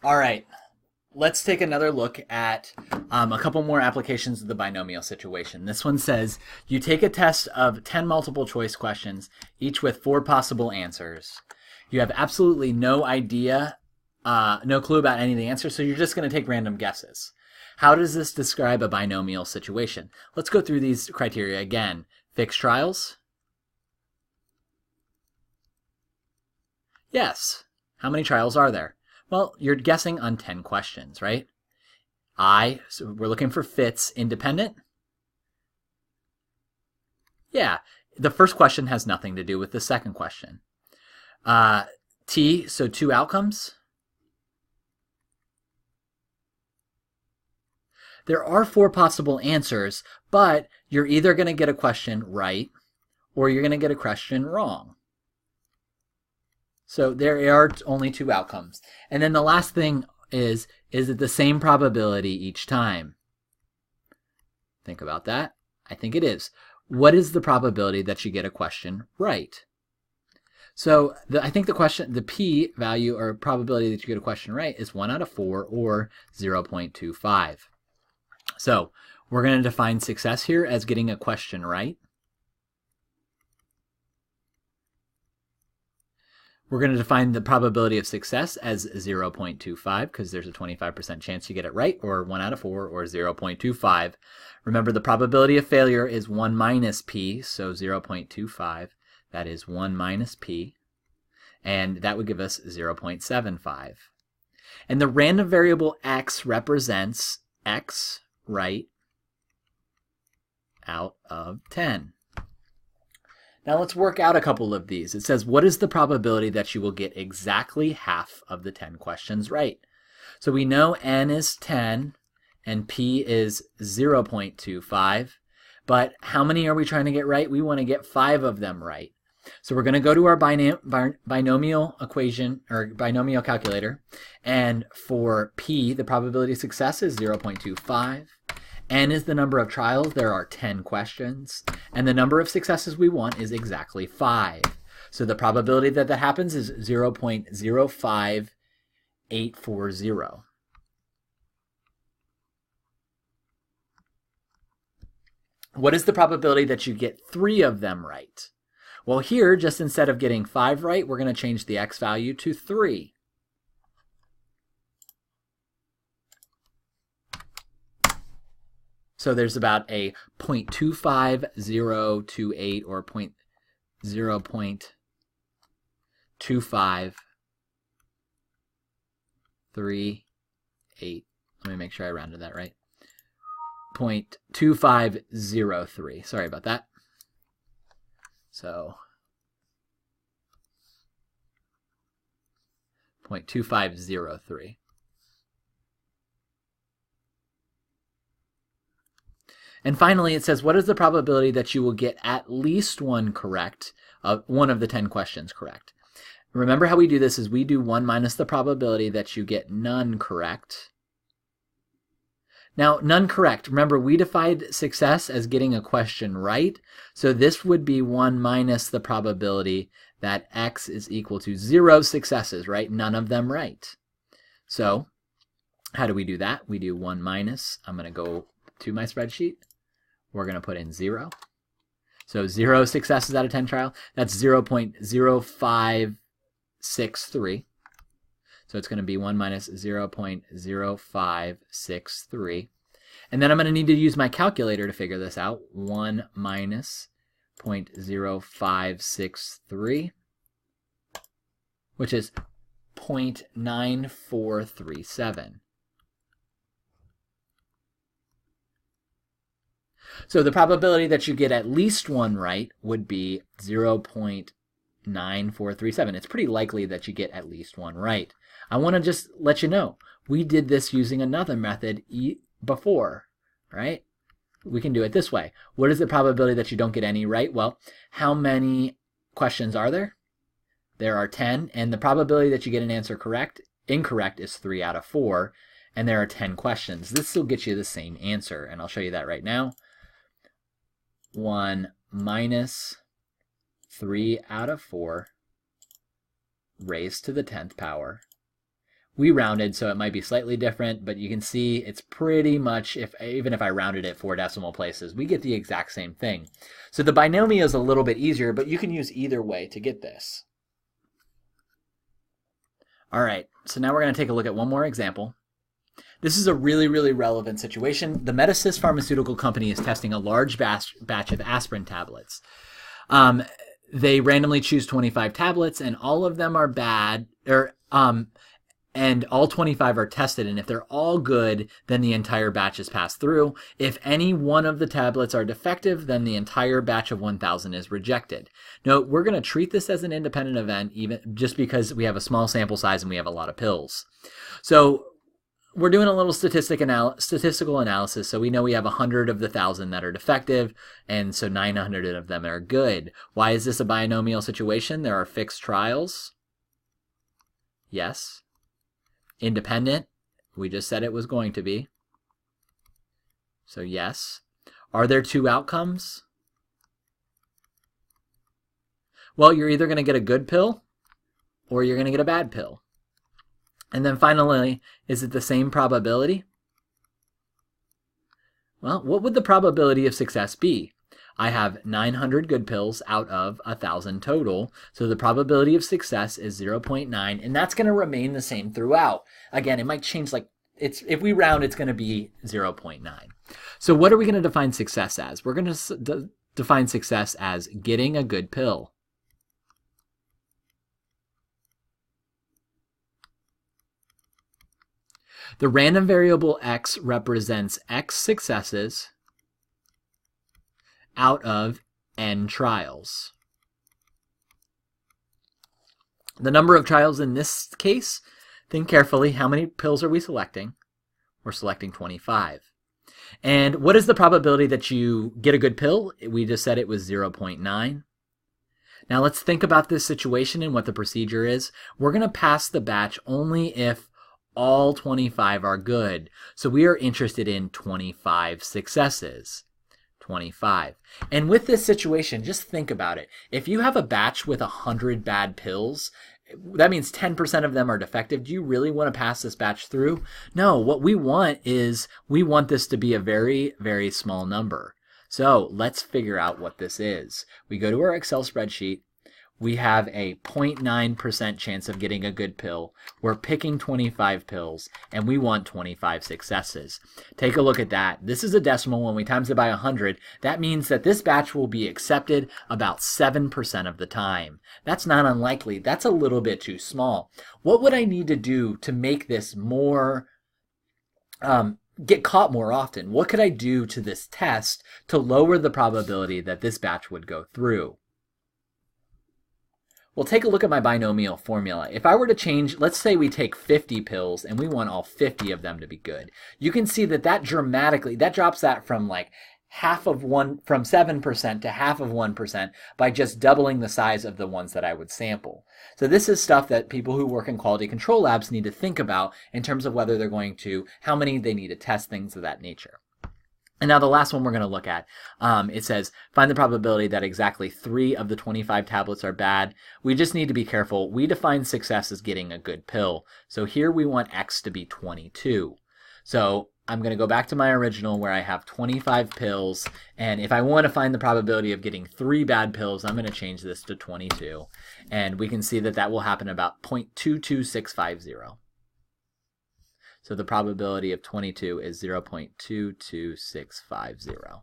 All right, let's take another look at a couple more applications of the binomial situation. This one says you take a test of 10 multiple choice questions, each with 4 possible answers. You have absolutely no idea, no clue about any of the answers, so you're just going to take random guesses. How does this describe a binomial situation? Let's go through these criteria again. Fixed trials? Yes. How many trials are there? Well, you're guessing on 10 questions, right? So we're looking for fits. Independent? Yeah. The first question has nothing to do with the second question. T, so 2 outcomes? There are 4 possible answers, but you're either going to get a question right or you're going to get a question wrong. So there are only 2 outcomes. And then the last thing is it the same probability each time? Think about that. I think it is. What is the probability that you get a question right? So I think the p value or probability that you get a question right is 1 out of 4 or 0.25. So we're going to define success here as getting a question right. We're going to define the probability of success as 0.25 because there's a 25% chance you get it right, or 1 out of 4, or 0.25. Remember, the probability of failure is 1 minus p, so 0.25. That is 1 minus p, and that would give us 0.75. And the random variable x represents x right out of 10. Now let's work out a couple of these. It says, what is the probability that you will get exactly half of the 10 questions right? So we know n is 10 and p is 0.25, but how many are we trying to get right? We want to get 5 of them right. So we're going to go to our binomial equation or binomial calculator, and for p, the probability of success is 0.25. N is the number of trials. There are 10 questions. And the number of successes we want is exactly 5. So the probability that that happens is 0.05840. What is the probability that you get 3 of them right? Well, here, just instead of getting 5 right, we're going to change the x value to 3. So there's about a 0.25028 or 0.2538. Let me make sure I rounded that right. 0.2503. Sorry about that. So 0.2503. And finally, it says, what is the probability that you will get at least one correct, one of the 10 questions correct? Remember how we do this is we do 1 minus the probability that you get none correct. Now, none correct. Remember, we defined success as getting a question right. So this would be 1 minus the probability that x is equal to 0 successes, right? None of them right. So how do we do that? We do 1 minus. I'm going to go to my spreadsheet. We're going to put in 0. So 0 successes out of 10 trial. That's 0.0563. So it's going to be 1 minus 0.0563. And then I'm going to need to use my calculator to figure this out. 1 minus 0.0563, which is 0.9437. So the probability that you get at least one right would be 0.9437. It's pretty likely that you get at least one right. I want to just let you know, we did this using another method before, right? We can do it this way. What is the probability that you don't get any right? Well, how many questions are there? There are 10, and the probability that you get an answer incorrect is 3 out of 4, and there are 10 questions. This will get you the same answer, and I'll show you that right now. 1 minus 3 out of 4 raised to the 10th power. We rounded, so it might be slightly different, but you can see it's pretty much, even if I rounded it 4 decimal places, we get the exact same thing. So the binomial is a little bit easier, but you can use either way to get this. All right, so now we're going to take a look at one more example. This is a really, really relevant situation. The Medisys pharmaceutical company is testing a large batch of aspirin tablets. They randomly choose 25 tablets, and all of them are bad, and all 25 are tested, and if they're all good, then the entire batch is passed through. If any one of the tablets are defective, then the entire batch of 1,000 is rejected. Now, we're going to treat this as an independent event, even just because we have a small sample size and we have a lot of pills. So we're doing a little statistical analysis, so we know we have 100 of the 1,000 that are defective, and so 900 of them are good. Why is this a binomial situation? There are fixed trials. Yes. Independent, we just said it was going to be. So yes. Are there 2 outcomes? Well, you're either going to get a good pill or you're going to get a bad pill. And then finally, is it the same probability? Well, what would the probability of success be? I have 900 good pills out of 1,000 total, so the probability of success is 0.9, and that's going to remain the same throughout. Again, it might change, like, if we round, it's going to be 0.9. So what are we going to define success as? We're going to define success as getting a good pill. The random variable x represents x successes out of n trials. The number of trials in this case, think carefully, how many pills are we selecting? We're selecting 25. And what is the probability that you get a good pill? We just said it was 0.9. Now let's think about this situation and what the procedure is. We're going to pass the batch only if all 25 are good. So we are interested in 25 successes. 25. And with this situation, just think about it. If you have a batch with 100 bad pills, that means 10% of them are defective. Do you really want to pass this batch through? No, what we want is we want this to be a very, very small number. So let's figure out what this is. We go to our Excel spreadsheet. We have a 0.9% chance of getting a good pill. We're picking 25 pills, and we want 25 successes. Take a look at that. This is a decimal. When we times it by 100, that means that this batch will be accepted about 7% of the time. That's not unlikely. That's a little bit too small. What would I need to do to make this more, get caught more often? What could I do to this test to lower the probability that this batch would go through? Well, take a look at my binomial formula. If I were to change, let's say we take 50 pills and we want all 50 of them to be good. You can see that that drops that from like from 7% to half of 1% by just doubling the size of the ones that I would sample. So this is stuff that people who work in quality control labs need to think about in terms of whether they're going to, how many they need to test, things of that nature. And now the last one we're going to look at, it says, find the probability that exactly 3 of the 25 tablets are bad. We just need to be careful. We define success as getting a good pill. So here we want x to be 22. So I'm going to go back to my original where I have 25 pills. And if I want to find the probability of getting 3 bad pills, I'm going to change this to 22. And we can see that that will happen about 0.22650. So the probability of 22 is 0.22650.